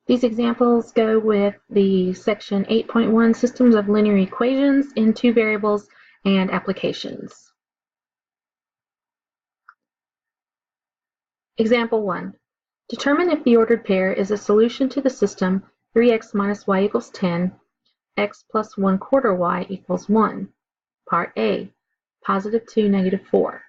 These examples go with the section 8.1 Systems of Linear Equations in Two Variables and Applications. Example 1. Determine if the ordered pair is a solution to the system 3x minus y equals 10, x plus 1/4 y equals 1. Part A, positive 2, negative 4.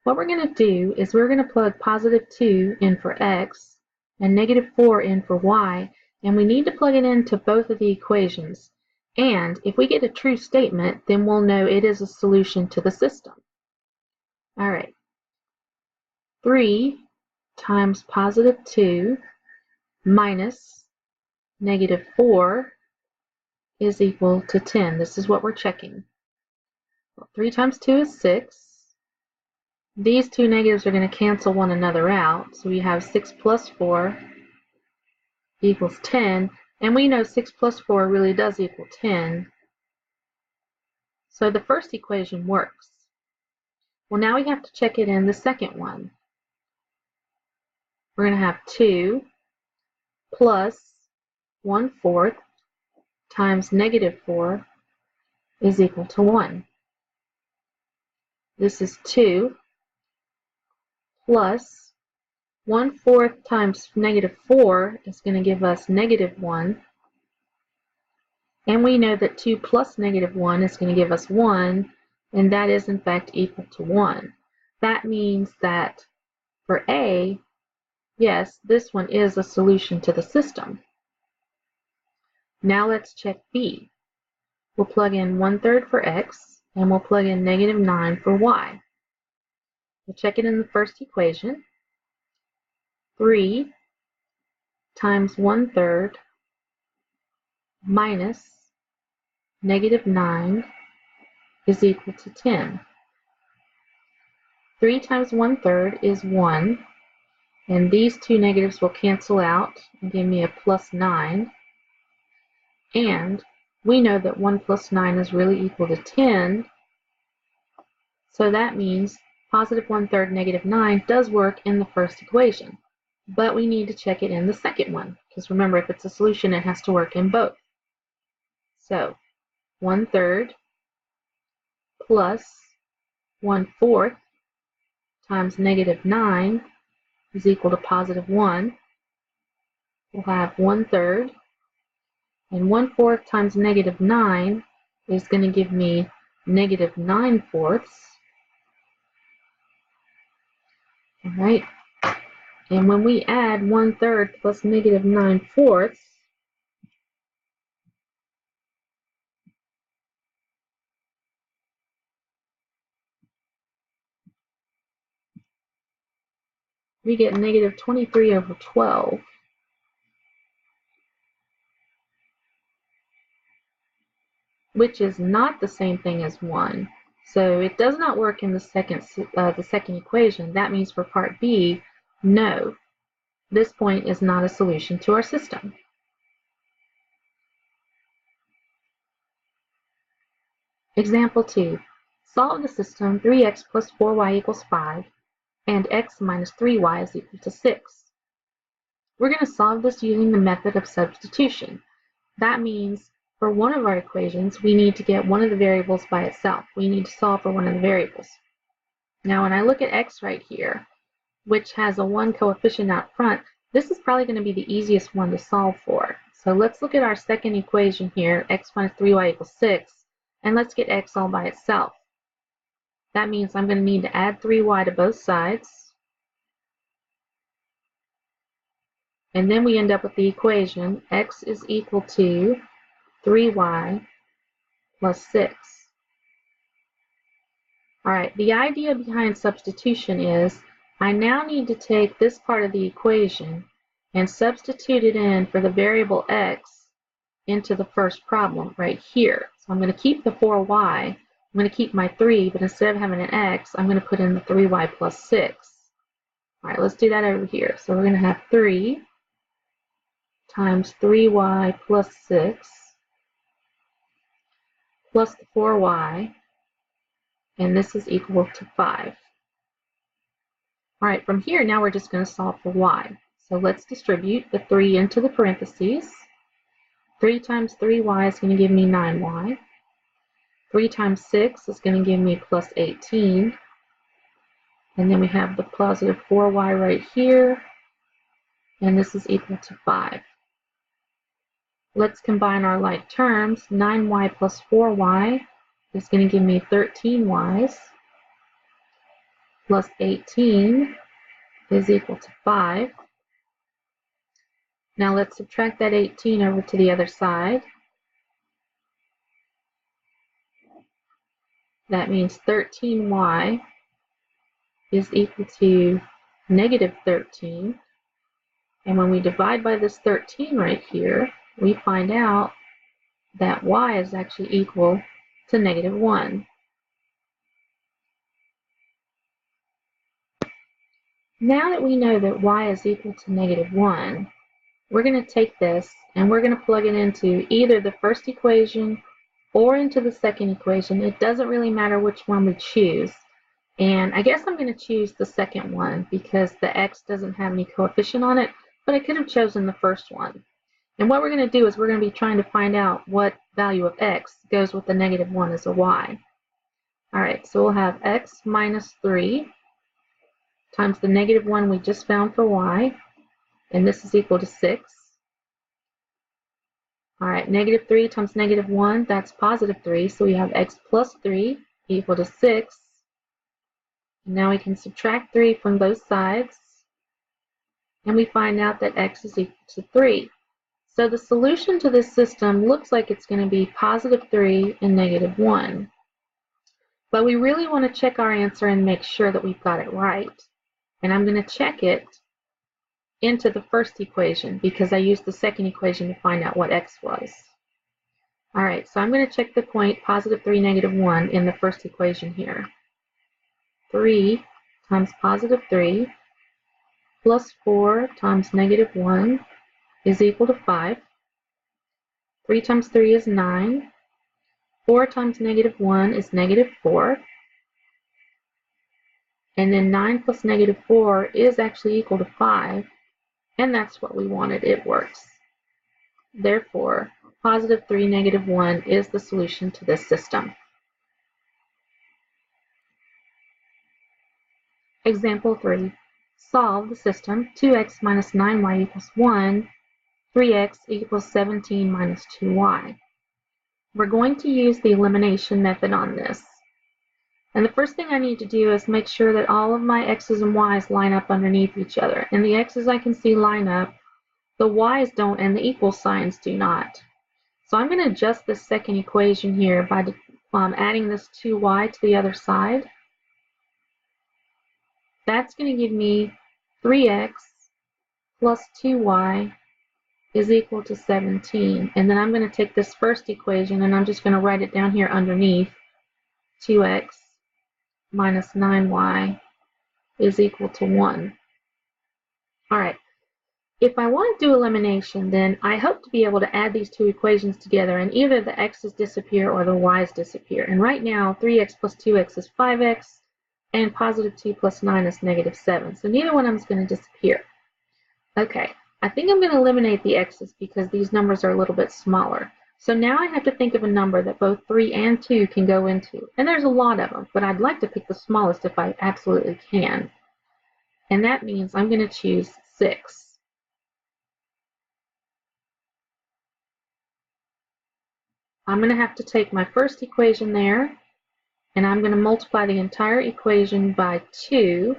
What we're going to do is we're going to plug positive 2 in for x and negative 4 in for y, and we need to plug it into both of the equations. And if we get a true statement, then we'll know it is a solution to the system. All right. 3 times positive 2 minus negative 4 is equal to 10. This is what we're checking. Well, 3 times 2 is 6. These two negatives are going to cancel one another out. So we have 6 plus 4 equals 10. And we know 6 plus 4 really does equal 10. So the first equation works. Well, now we have to check it in the second one. We're going to have 2 plus 1/4 times negative 4 is equal to 1. This is 2 plus 1/4 times negative 4 is going to give us negative 1. And we know that 2 plus negative 1 is going to give us 1, and that is in fact equal to 1. That means that for A, yes, this one is a solution to the system. Now let's check B. We'll plug in 1/3 for x, and we'll plug in negative 9 for y. We'll check it in the first equation. 3 times 1/3 minus negative 9 is equal to 10. 3 times 1/3 is 1, and these two negatives will cancel out and give me a plus 9. And we know that 1 plus 9 is really equal to 10, so that means positive 1/3 negative 9 does work in the first equation. But we need to check it in the second one, because remember, if it's a solution, it has to work in both. So 1/3 plus 1/4 times negative 9 is equal to positive 1. We'll have 1/3, and 1/4 times negative 9 is going to give me negative 9/4. All right. And when we add 1/3 plus negative 9/4, we get negative 23 over 12. Which is not the same thing as 1. So it does not work in the second equation. That means for part B, no, this point is not a solution to our system. Example 2. Solve the system 3x plus 4y equals 5 and x minus 3y is equal to 6. We're going to solve this using the method of substitution. That means for one of our equations, we need to get one of the variables by itself. We need to solve for one of the variables. Now, when I look at x right here, which has a 1 coefficient out front, this is probably going to be the easiest one to solve for. So let's look at our second equation here, x minus 3y equals 6, and let's get x all by itself. That means I'm going to need to add 3y to both sides. And then we end up with the equation x is equal to 3y plus 6. All right, the idea behind substitution is I now need to take this part of the equation and substitute it in for the variable x into the first problem right here. So I'm going to keep the 4y, I'm going to keep my 3, but instead of having an x, I'm going to put in the 3y plus 6. All right, let's do that over here. So we're going to have 3 times 3y plus 6 plus the 4y, and this is equal to 5. All right, from here, now we're just going to solve for y. So let's distribute the 3 into the parentheses. 3 times 3y is going to give me 9y. 3 times 6 is going to give me plus 18. And then we have the positive 4y right here. And this is equal to 5. Let's combine our like terms. 9y plus 4y is going to give me 13y's. Plus 18 is equal to 5. Now let's subtract that 18 over to the other side. That means 13y is equal to negative 13. And when we divide by this 13 right here, we find out that y is actually equal to negative 1. Now that we know that y is equal to negative 1, we're going to take this and we're going to plug it into either the first equation or into the second equation. It doesn't really matter which one we choose. And I guess I'm going to choose the second one because the x doesn't have any coefficient on it, but I could have chosen the first one. And what we're going to do is we're going to be trying to find out what value of x goes with the negative 1 as a y. All right, so we'll have x minus 3 times the negative 1 we just found for y, and this is equal to 6. All right, negative 3 times negative 1, that's positive 3, so we have x plus 3 equal to 6. Now we can subtract 3 from both sides, and we find out that x is equal to 3. So the solution to this system looks like it's going to be positive 3 and negative 1. But we really want to check our answer and make sure that we've got it right. And I'm going to check it into the first equation because I used the second equation to find out what x was. All right, so I'm going to check the point positive 3, negative 1 in the first equation here. 3 times positive 3 plus 4 times negative 1 is equal to 5. 3 times 3 is 9. 4 times negative 1 is negative 4. And then 9 plus negative 4 is actually equal to 5. And that's what we wanted. It works. Therefore, positive 3, negative 1 is the solution to this system. Example 3. Solve the system 2x minus 9y equals 1, 3x equals 17 minus 2y. We're going to use the elimination method on this. And the first thing I need to do is make sure that all of my x's and y's line up underneath each other. And the x's I can see line up, the y's don't, and the equal signs do not. So I'm going to adjust this second equation here by adding this 2y to the other side. That's going to give me 3x plus 2y is equal to 17. And then I'm going to take this first equation and I'm just going to write it down here underneath. 2x minus 9y is equal to 1. All right. If I want to do elimination, then I hope to be able to add these two equations together and either the x's disappear or the y's disappear. And right now, 3x plus 2x is 5x, and positive 2 plus 9 is negative 7. So neither one of them is going to disappear. Okay, I think I'm going to eliminate the x's because these numbers are a little bit smaller. So now I have to think of a number that both 3 and 2 can go into. And there's a lot of them, but I'd like to pick the smallest if I absolutely can. And that means I'm going to choose 6. I'm going to have to take my first equation there, and I'm going to multiply the entire equation by 2.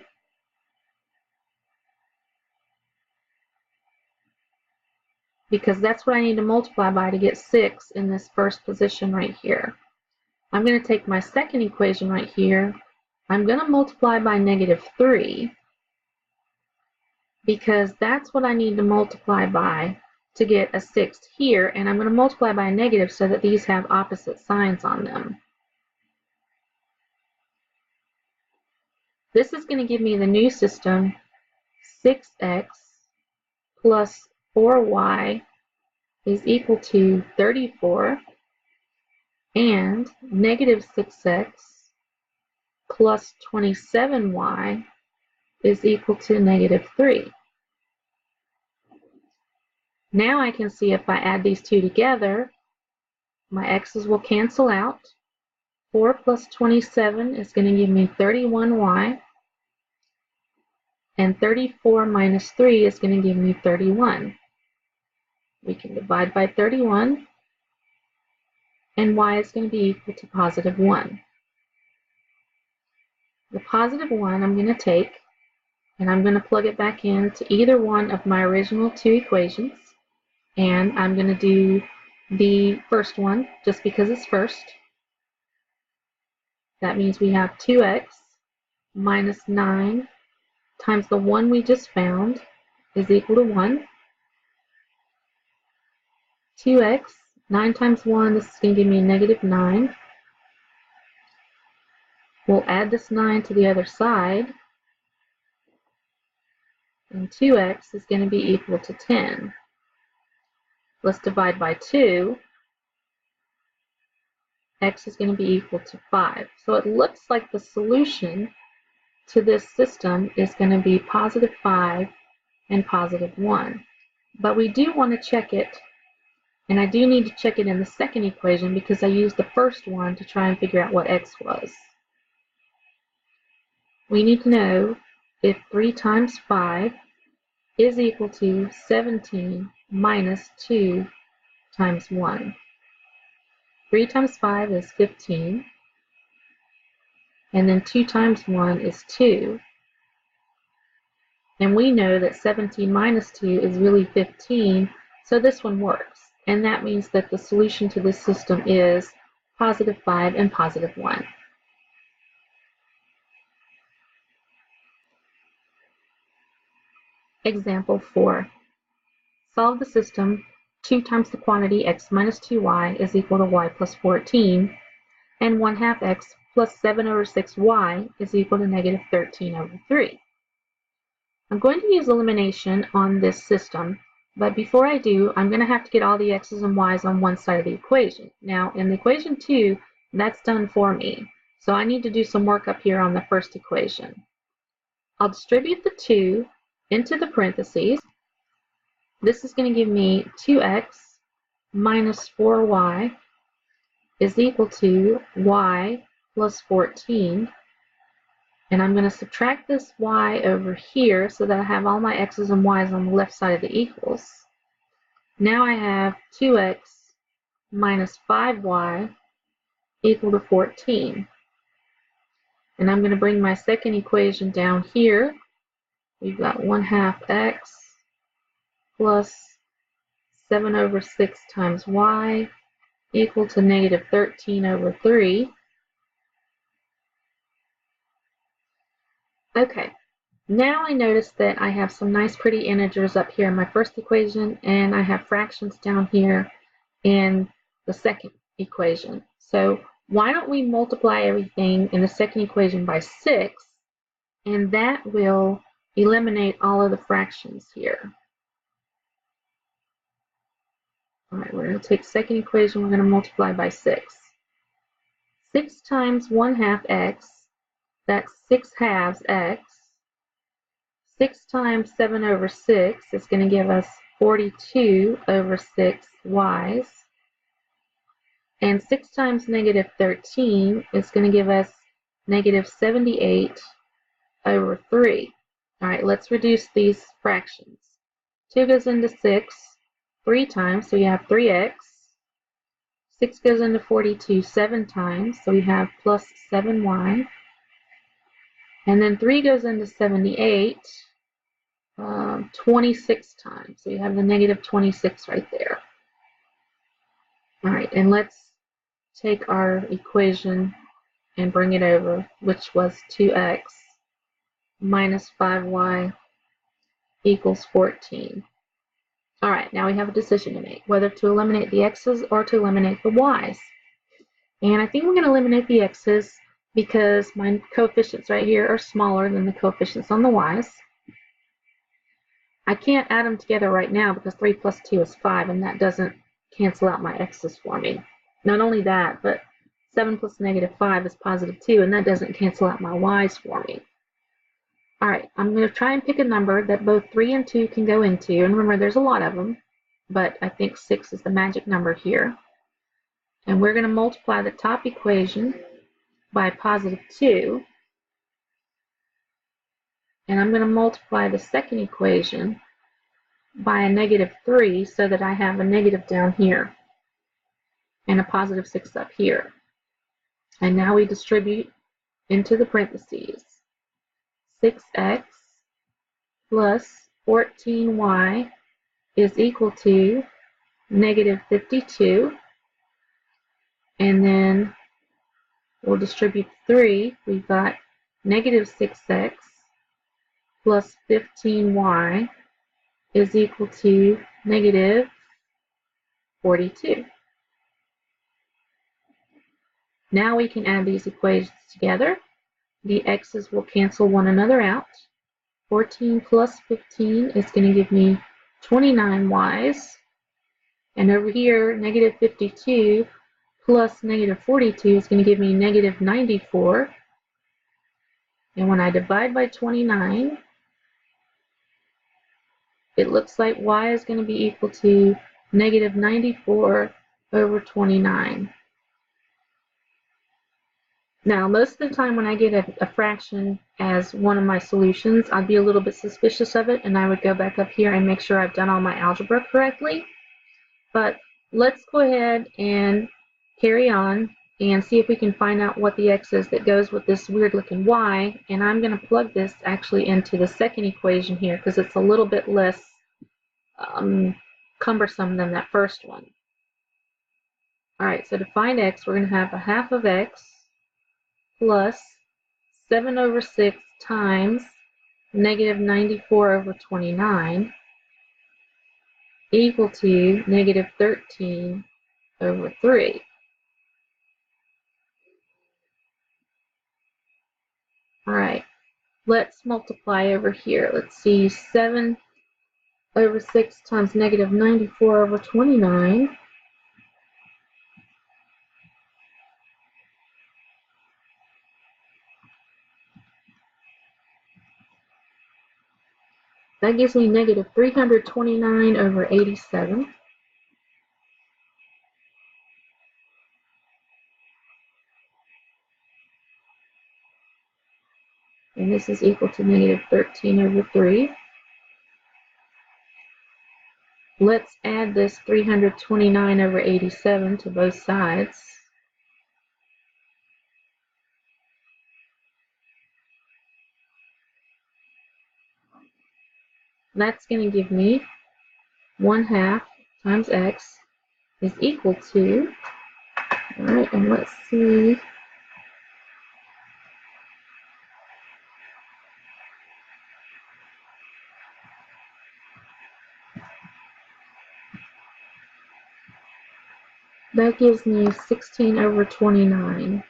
Because that's what I need to multiply by to get 6 in this first position right here. I'm going to take my second equation right here. I'm going to multiply by negative 3 because that's what I need to multiply by to get a 6 here, and I'm going to multiply by a negative so that these have opposite signs on them. This is going to give me the new system 6x plus 4y is equal to 34, and negative 6x plus 27y is equal to negative 3. Now I can see if I add these two together, my x's will cancel out. 4 plus 27 is going to give me 31y, and 34 minus 3 is going to give me 31. We can divide by 31, and y is going to be equal to positive 1. The positive 1 I'm going to take, and I'm going to plug it back into either one of my original two equations, and I'm going to do the first one just because it's first. That means we have 2x minus 9 times the 1 we just found is equal to 1. 2x, 9 times 1, this is going to give me negative 9. We'll add this 9 to the other side, and 2x is going to be equal to 10. Let's divide by 2. X is going to be equal to 5. So it looks like the solution to this system is going to be positive 5 and positive 1. But we do want to check it, and I do need to check it in the second equation because I used the first one to try and figure out what x was. We need to know if 3 times 5 is equal to 17 minus 2 times 1. 3 times 5 is 15, and then 2 times 1 is 2. And we know that 17 minus 2 is really 15, so this one works. And that means that the solution to this system is positive 5 and positive 1. Example 4. Solve the system 2 times the quantity x minus 2y is equal to y plus 14, and 1/2 x plus 7 over 6y is equal to negative 13 over 3. I'm going to use elimination on this system, but before I do, I'm going to have to get all the x's and y's on one side of the equation. Now, in the equation 2, that's done for me, so I need to do some work up here on the first equation. I'll distribute the 2 into the parentheses. This is going to give me 2x minus 4y is equal to y plus 14. And I'm going to subtract this y over here so that I have all my x's and y's on the left side of the equals. Now I have 2x minus 5y equal to 14. And I'm going to bring my second equation down here. We've got 1/2 x plus 7 over 6 times y equal to negative 13 over 3. Okay, now I notice that I have some nice pretty integers up here in my first equation, and I have fractions down here in the second equation. So why don't we multiply everything in the second equation by 6, and that will eliminate all of the fractions here. All right, we're going to take second equation, we're going to multiply by 6. 6 times 1/2 x, that's 6/2 x. 6 times 7 over 6 is going to give us 42 over 6 y's. And 6 times negative 13 is going to give us negative 78 over 3. All right, let's reduce these fractions. 2 goes into 6 3 times, so we have 3x. 6 goes into 42 7 times, so we have plus 7y. And then 3 goes into 78 26 times, so you have the negative 26 right there. All right, and let's take our equation and bring it over, which was 2x minus 5y equals 14. All right, now we have a decision to make, whether to eliminate the x's or to eliminate the y's. And I think we're going to eliminate the x's because my coefficients right here are smaller than the coefficients on the y's. I can't add them together right now because 3 plus 2 is 5, and that doesn't cancel out my x's for me. Not only that, but 7 plus negative 5 is positive 2, and that doesn't cancel out my y's for me. All right, I'm going to try and pick a number that both 3 and 2 can go into, and remember there's a lot of them. but I think 6 is the magic number here. And we're going to multiply the top equation by positive 2. And I'm going to multiply the second equation by a negative 3 so that I have a negative down here and a positive 6 up here. And now we distribute into the parentheses. 6x plus 14y is equal to negative 52. And then we'll distribute 3. We've got negative 6x plus 15y is equal to negative 42. Now we can add these equations together. The x's will cancel one another out. 14 plus 15 is going to give me 29y's. And over here, negative 52 plus negative 42 is going to give me negative 94. And when I divide by 29, it looks like y is going to be equal to negative 94 over 29. Now, most of the time when I get a fraction as one of my solutions, I'd be a little bit suspicious of it, and I would go back up here and make sure I've done all my algebra correctly. But let's go ahead and carry on and see if we can find out what the x is that goes with this weird looking y. And I'm going to plug this actually into the second equation here because it's a little bit less cumbersome than that first one. Alright, so to find x, we're going to have a half of x plus 7 over 6 times negative 94 over 29 equal to negative 13 over 3. Alright, let's multiply over here. Let's see, 7 over 6 times negative 94 over 29. That gives me negative 329 over 87. And this is equal to negative 13 over 3. Let's add this 329 over 87 to both sides. That's going to give me 1/2 times x is equal to, alright, and let's see, that gives me 16 over 29.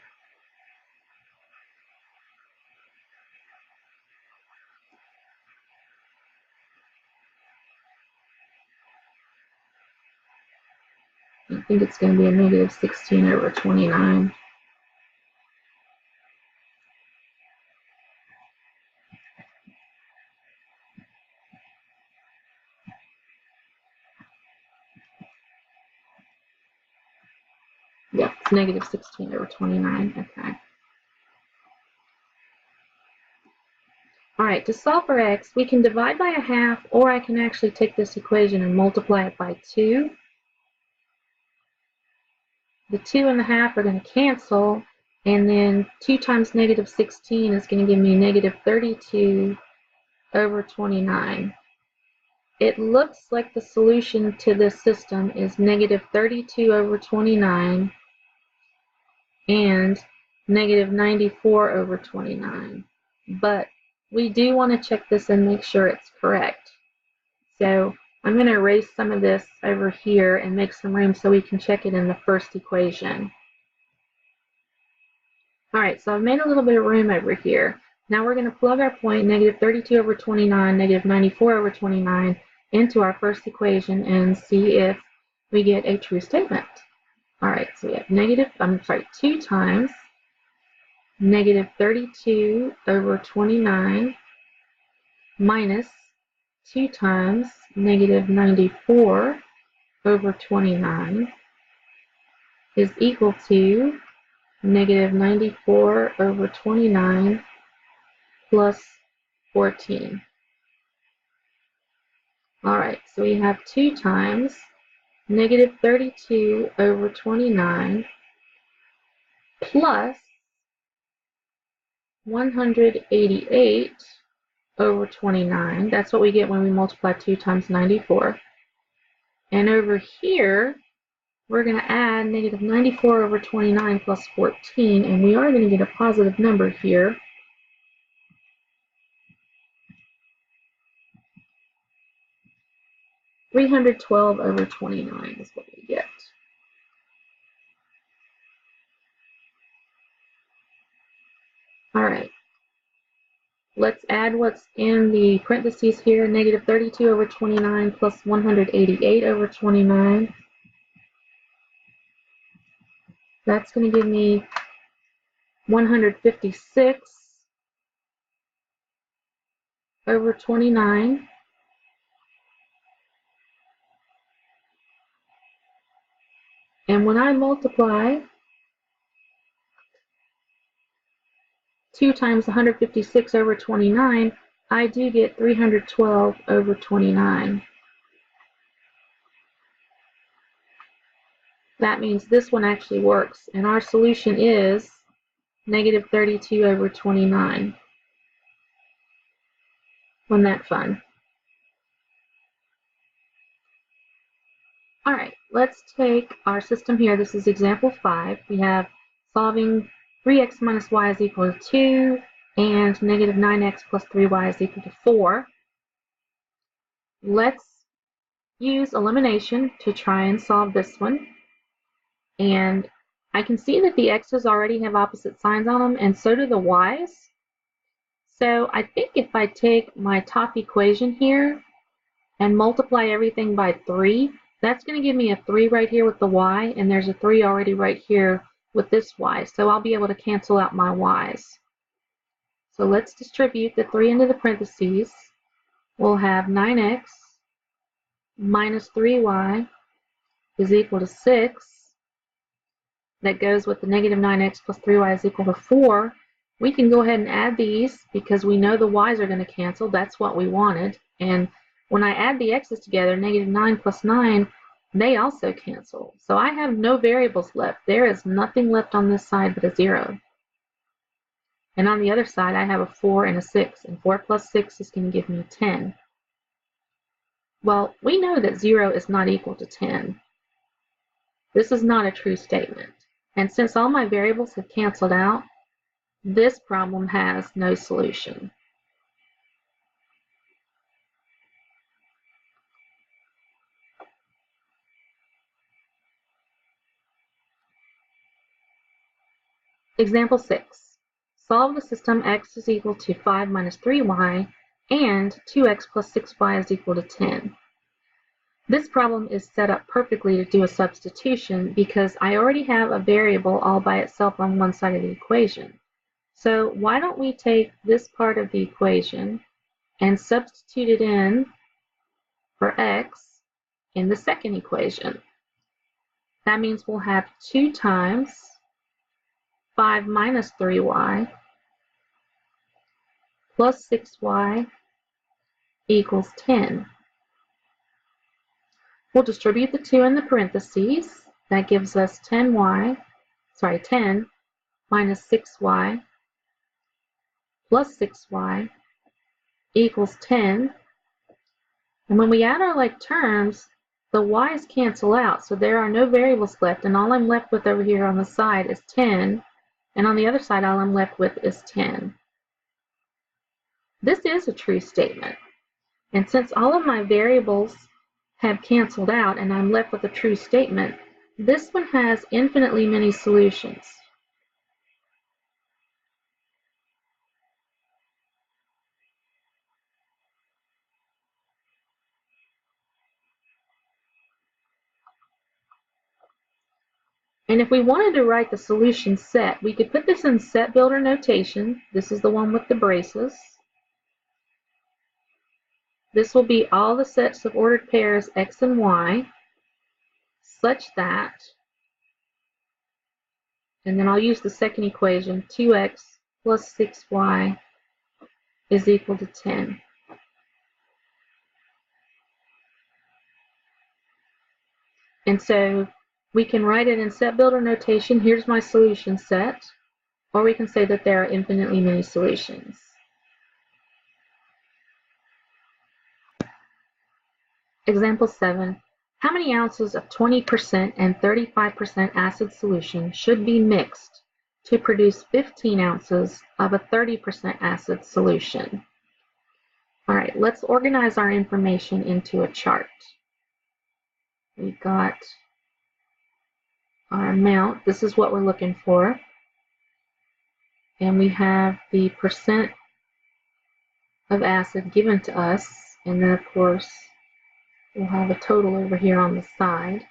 I think it's going to be a negative 16 over 29. Yeah, it's negative 16 over 29. Okay. Alright, to solve for x, we can divide by a half, or I can actually take this equation and multiply it by 2. The 2 and the half are going to cancel, and then 2 times negative 16 is going to give me negative 32 over 29. It looks like the solution to this system is negative 32 over 29 and negative 94 over 29. But we do want to check this and make sure it's correct. So I'm going to erase some of this over here and make some room so we can check it in the first equation. Alright, so I've made a little bit of room over here. Now we're going to plug our point, negative 32 over 29, negative 94 over 29, into our first equation and see if we get a true statement. Alright, so we have 2 times negative 32 over 29 minus 2 times negative 94 over 29 is equal to negative 94 over 29 plus 14. All right, so we have 2 times negative 32 over 29 plus 188 over 29. That's what we get when we multiply 2 times 94. And over here, we're going to add negative 94 over 29 plus 14, and we are going to get a positive number here. $312 over 29 is what we get. All right. Let's add what's in the parentheses here, negative 32 over 29 plus 188 over 29. That's going to give me 156 over 29. And when I multiply 2 times 156 over 29, I do get 312 over 29. That means this one actually works, and our solution is negative 32 over 29. Wasn't that fun? All right, let's take our system here. This is example 5. We have solving 3x minus y is equal to 2 and negative 9x plus 3y is equal to 4. Let's use elimination to try and solve this one. And I can see that the x's already have opposite signs on them, and so do the y's. So I think if I take my top equation here and multiply everything by 3, that's going to give me a 3 right here with the y, and there's a 3 already right here with this y. So I'll be able to cancel out my y's. So let's distribute the 3 into the parentheses. We'll have 9x minus 3y is equal to 6. That goes with the negative 9x plus 3y is equal to 4. We can go ahead and add these because we know the y's are going to cancel. That's what we wanted. And when I add the x's together, negative 9 plus 9, they also cancel. So I have no variables left. There is nothing left on this side but a 0. And on the other side, I have a 4 and a 6. And 4 plus 6 is going to give me 10. Well, we know that 0 is not equal to 10. This is not a true statement. And since all my variables have canceled out, this problem has no solution. Example 6. Solve the system x is equal to 5 minus 3y and 2x plus 6y is equal to 10. This problem is set up perfectly to do a substitution because I already have a variable all by itself on one side of the equation. So why don't we take this part of the equation and substitute it in for x in the second equation. That means we'll have 2 times 5 minus 3y plus 6y equals 10. We'll distribute the 2 in the parentheses. That gives us 10 minus 6y plus 6y equals 10. And when we add our like terms, the y's cancel out, so there are no variables left, and all I'm left with over here on the side is 10, and on the other side all I'm left with is 10. This is a true statement, and since all of my variables have canceled out and I'm left with a true statement, this one has infinitely many solutions. And if we wanted to write the solution set, we could put this in set builder notation. This is the one with the braces. This will be all the sets of ordered pairs x and y. such that, and then I'll use the second equation, 2x plus 6y is equal to 10. And so we can write it in set builder notation. Here's my solution set. Or we can say that there are infinitely many solutions. Example 7. How many ounces of 20% and 35% acid solution should be mixed to produce 15 ounces of a 30% acid solution? All right, let's organize our information into a chart. We've got our amount. This is what we're looking for. And we have the percent of acid given to us. And then, of course, we'll have a total over here on the side.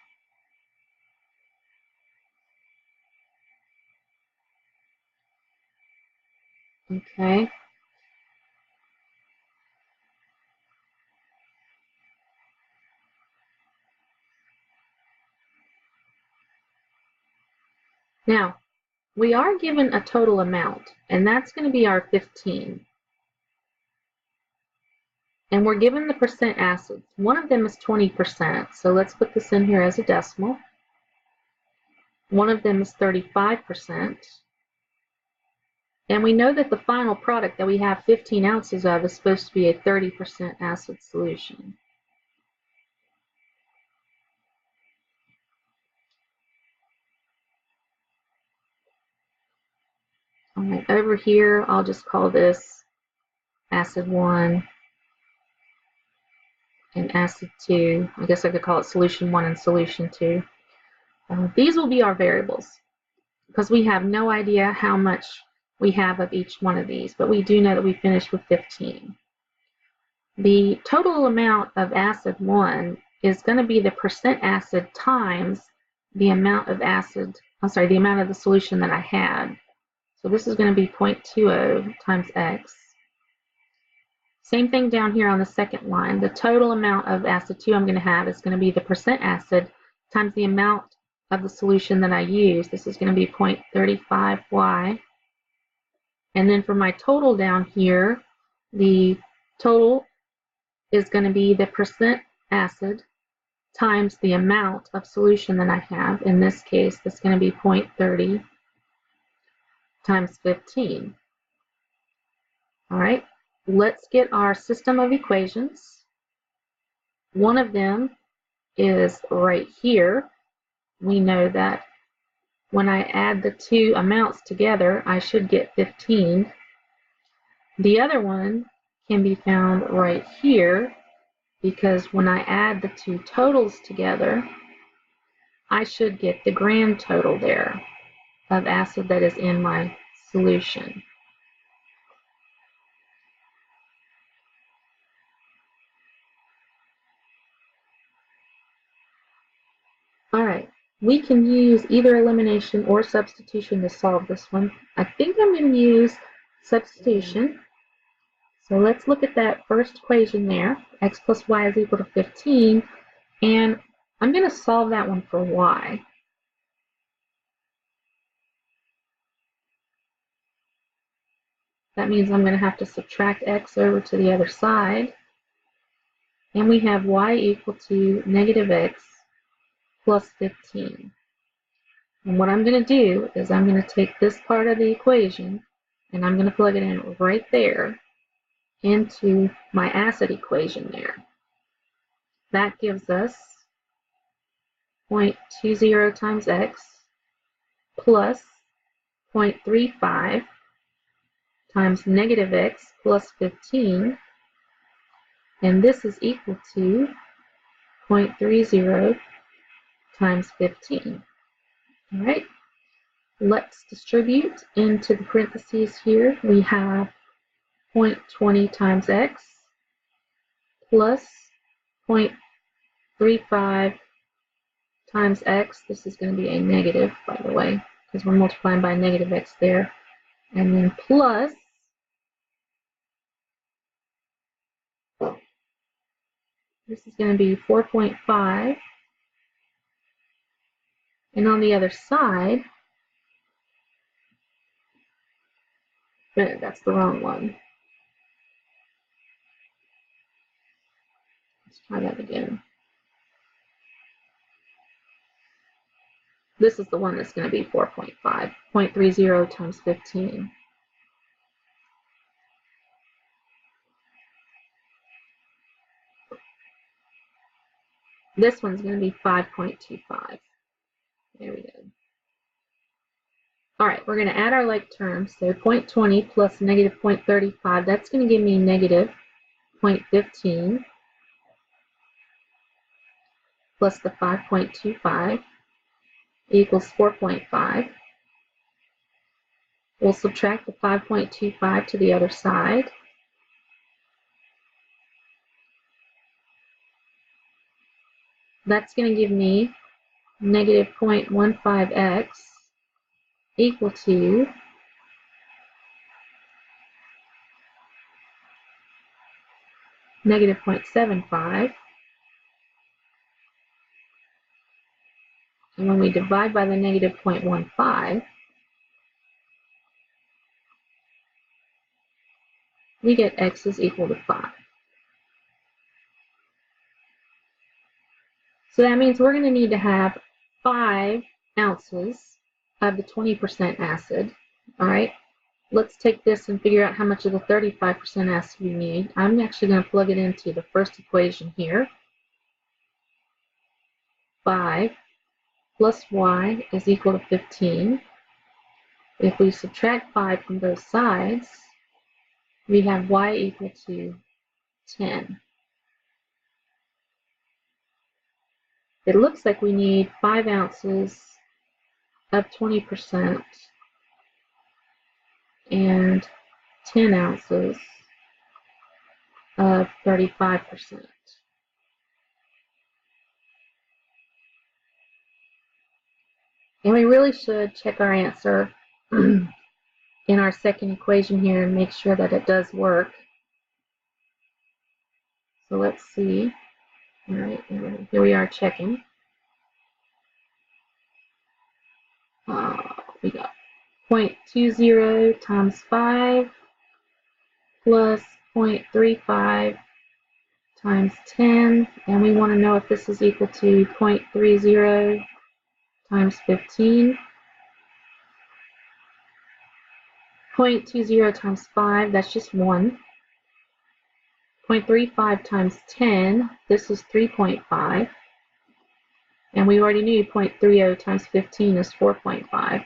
Okay. Now, we are given a total amount, and that's going to be our 15. And we're given the percent acids. One of them is 20%, so let's put this in here as a decimal. One of them is 35%. And we know that the final product that we have 15 ounces of is supposed to be a 30% acid solution. All right, over here, I'll just call this acid 1 and acid 2. I guess I could call it solution 1 and solution 2. These will be our variables because we have no idea how much we have of each one of these, but we do know that we finished with 15. The total amount of acid 1 is going to be the percent acid times the amount of acid, the amount of the solution that I had. So this is going to be 0.20 times x. Same thing down here on the second line. The total amount of acid 2 I'm going to have is going to be the percent acid times the amount of the solution that I use. This is going to be 0.35y. And then for my total down here, the total is going to be the percent acid times the amount of solution that I have. In this case, that's going to be 0.30 times 15. All right, let's get our system of equations. One of them is right here. We know that when I add the two amounts together, I should get 15. The other one can be found right here because when I add the two totals together, I should get the grand total there of acid that is in my solution. All right, we can use either elimination or substitution to solve this one. I think I'm going to use substitution. So let's look at that first equation there. X plus y is equal to 15. And I'm going to solve that one for y. That means I'm going to have to subtract x over to the other side. And we have y equal to negative x plus 15. And what I'm going to do is I'm going to take this part of the equation and I'm going to plug it in right there into my acid equation there. That gives us 0.20 times x plus 0.35 times negative x plus 15, and this is equal to 0.30 times 15. All right, let's distribute into the parentheses here. We have 0.20 times x plus 0.35 times x. This is going to be a negative, by the way, because we're multiplying by negative x there. And then plus this is going to be 4.5 And on the other side, that's the wrong one. Let's try that again. This is the one that's going to be 4.5, 0.30 times 15. This one's going to be 5.25. There we go. All right, we're going to add our like terms. So 0.20 plus negative 0.35, that's going to give me negative 0.15 plus the 5.25 equals 4.5. We'll subtract the 5.25 to the other side. That's going to give me negative 0.15x equal to negative 0.75. And when we divide by the negative 0.15, we get x is equal to 5. So that means we're going to need to have 5 ounces of the 20% acid. All right, let's take this and figure out how much of the 35% acid we need. I'm actually going to plug it into the first equation here. 5 plus y is equal to 15. If we subtract 5 from both sides, we have y equal to 10. It looks like we need 5 ounces of 20% and 10 ounces of 35%. And we really should check our answer in our second equation here and make sure that it does work. So let's see. All right, here we are checking. We got 0.20 times 5 plus 0.35 times 10, and we want to know if this is equal to 0.30 times 15. 0.20 times 5, that's just 1. 0.35 times 10, this is 3.5. And we already knew 0.30 times 15 is 4.5.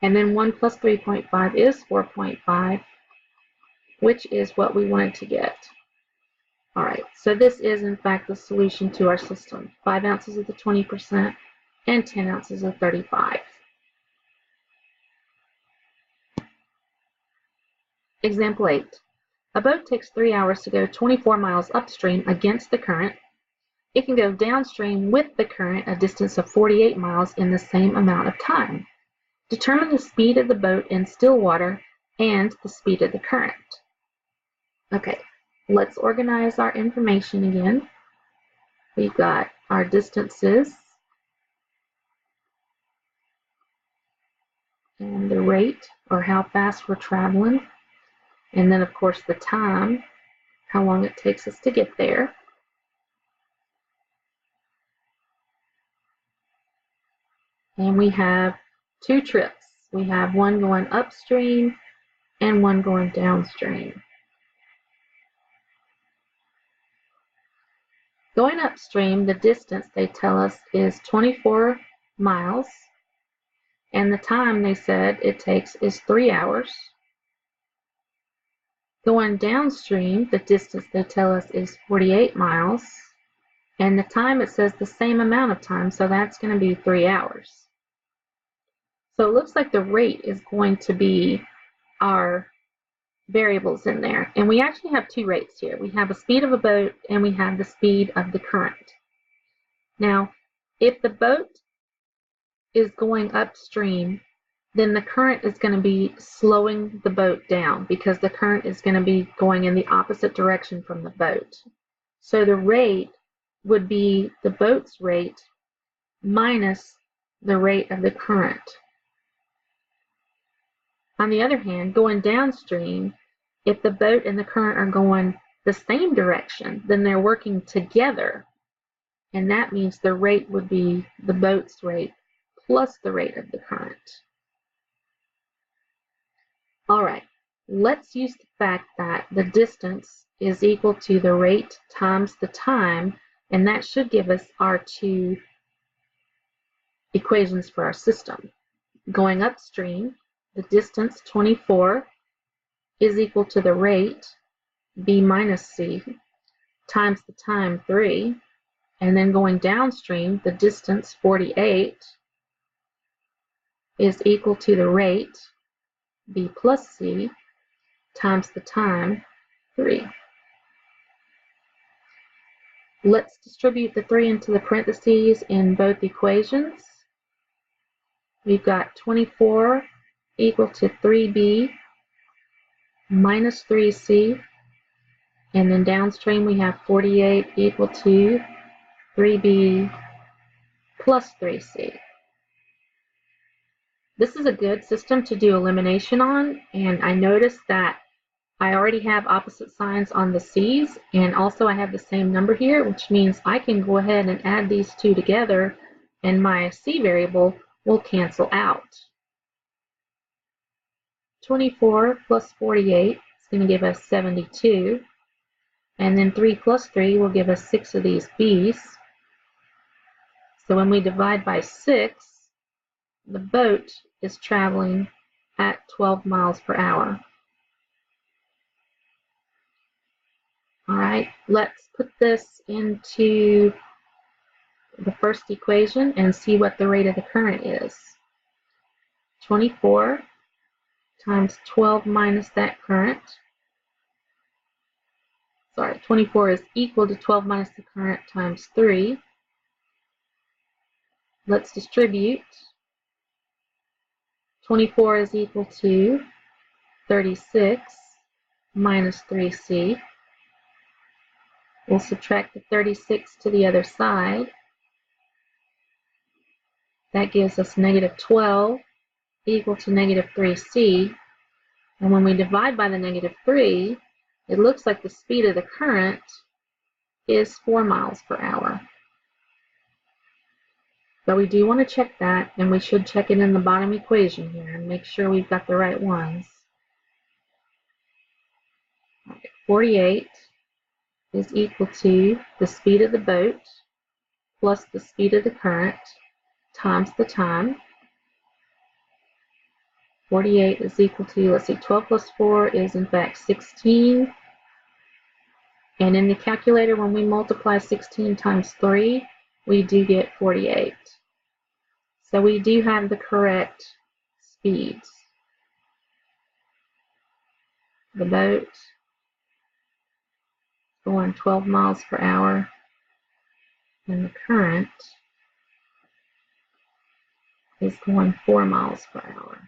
And then 1 plus 3.5 is 4.5, which is what we wanted to get. All right, so this is in fact the solution to our system. 5 ounces of the 20% and 10 ounces of 35. Example 8. A boat takes 3 hours to go 24 miles upstream against the current. It can go downstream with the current a distance of 48 miles in the same amount of time. Determine the speed of the boat in still water and the speed of the current. Okay, let's organize our information again. We've got our distances and the rate, or how fast we're traveling, and then of course the time, how long it takes us to get there. And we have 2 trips. We have one going upstream and one going downstream. Going upstream, the distance they tell us is 24 miles, and the time they said it takes is 3 hours. Going downstream, the distance they tell us is 48 miles, and the time it says the same amount of time, so that's going to be 3 hours. So it looks like the rate is going to be our variables in there. And we actually have 2 rates here. We have the speed of a boat and we have the speed of the current. Now, if the boat is going upstream, then the current is going to be slowing the boat down because the current is going to be going in the opposite direction from the boat. So the rate would be the boat's rate minus the rate of the current. On the other hand, going downstream, if the boat and the current are going the same direction, then they're working together. And that means the rate would be the boat's rate plus the rate of the current. All right, let's use the fact that the distance is equal to the rate times the time, and that should give us our two equations for our system. Going upstream, the distance 24 is equal to the rate b minus c times the time 3, and then going downstream, the distance 48 is equal to the rate b plus c times the time 3. Let's distribute the 3 into the parentheses in both equations. We've got 24 equal to 3b minus 3c, and then downstream we have 48 equal to 3b plus 3c. This is a good system to do elimination on, and I noticed that I already have opposite signs on the c's, and also I have the same number here, which means I can go ahead and add these two together, and my c variable will cancel out. 24 plus 48 is going to give us 72, and then 3 plus 3 will give us 6 of these b's. So when we divide by 6, the boat is traveling at 12 miles per hour. All right, let's put this into the first equation and see what the rate of the current is. 24 times 12 minus that current. Sorry, 24 is equal to 12 minus the current times 3. Let's distribute. 24 is equal to 36 minus 3c. We'll subtract the 36 to the other side. That gives us negative 12 equal to negative 3c. And when we divide by the negative 3, it looks like the speed of the current is 4 miles per hour. But we do want to check that, and we should check it in the bottom equation here and make sure we've got the right ones. 48 is equal to the speed of the boat plus the speed of the current times the time. 48 is equal to, let's see, 12 plus 4 is in fact 16. And in the calculator, when we multiply 16 times 3, we do get 48. So we do have the correct speeds. The boat going 12 miles per hour, and the current is going 4 miles per hour.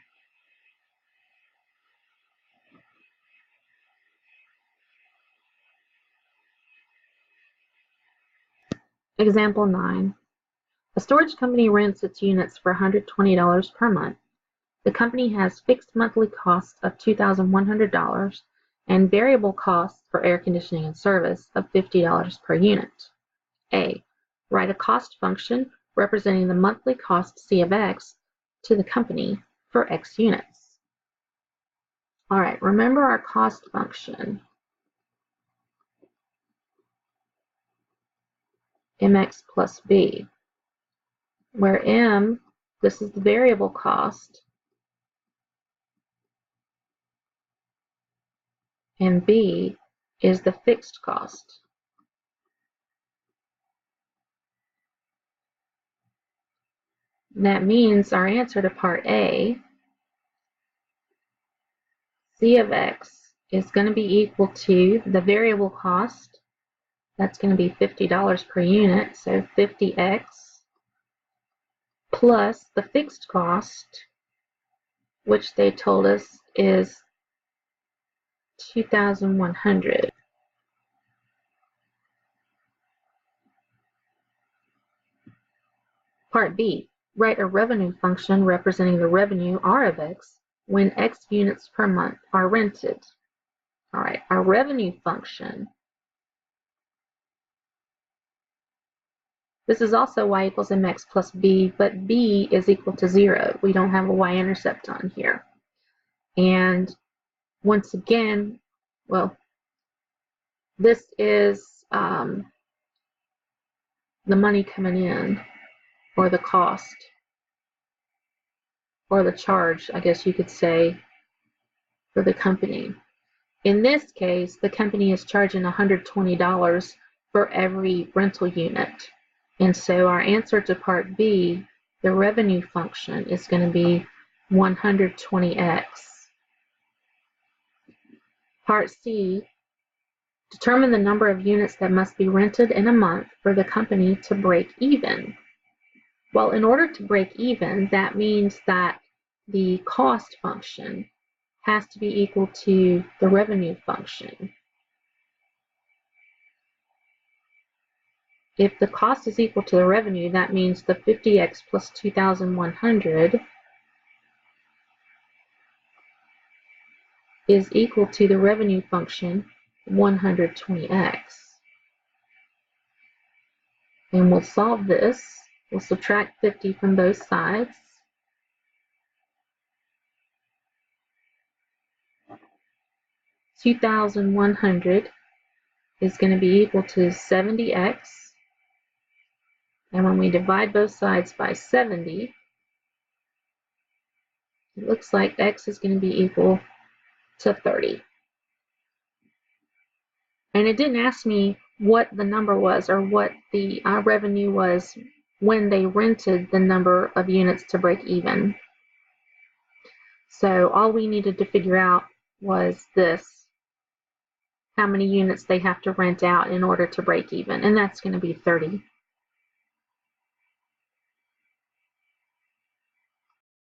Example 9. A storage company rents its units for $120 per month. The company has fixed monthly costs of $2,100 and variable costs for air conditioning and service of $50 per unit. A. Write a cost function representing the monthly cost C of X to the company for X units. All right, remember our cost function. Mx plus B, where M, this is the variable cost, and B is the fixed cost. That means our answer to part A, C of X, is going to be equal to the variable cost. That's going to be $50 per unit, so 50x, plus the fixed cost, which they told us is 2,100. Part B, Write a revenue function representing the revenue R of X when X units per month are rented. All right, our revenue function. This is also y equals mx plus b, but b is equal to 0. We don't have a y-intercept on here. And once again, well, this is the money coming in, or the cost, or the charge, I guess you could say, for the company. In this case, the company is charging $120 for every rental unit. And so our answer to part B, the revenue function, is going to be 120x. Part C, determine the number of units that must be rented in a month for the company to break even. Well, in order to break even, that means that the cost function has to be equal to the revenue function. If the cost is equal to the revenue, that means the 50x plus 2,100 is equal to the revenue function 120x. And we'll solve this. We'll subtract 50 from both sides. $2,100 is going to be equal to 70x. And when we divide both sides by 70, it looks like x is going to be equal to 30. And it didn't ask me what the number was or what the revenue was when they rented the number of units to break even. So all we needed to figure out was this, how many units they have to rent out in order to break even, and that's going to be 30.